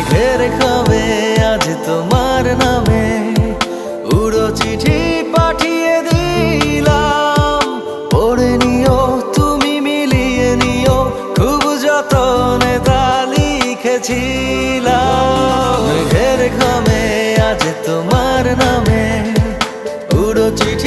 মেঘের খাবে আজ তোমার নামে উড়ো চিঠি পাঠিয়ে দিলাম, পড়ে নিও তুমি মিলিয়ে নিও, খুব যতনে তা লিখেছিলাম। মেঘের খাবে আজ তোমার নামে উড়ো চিঠি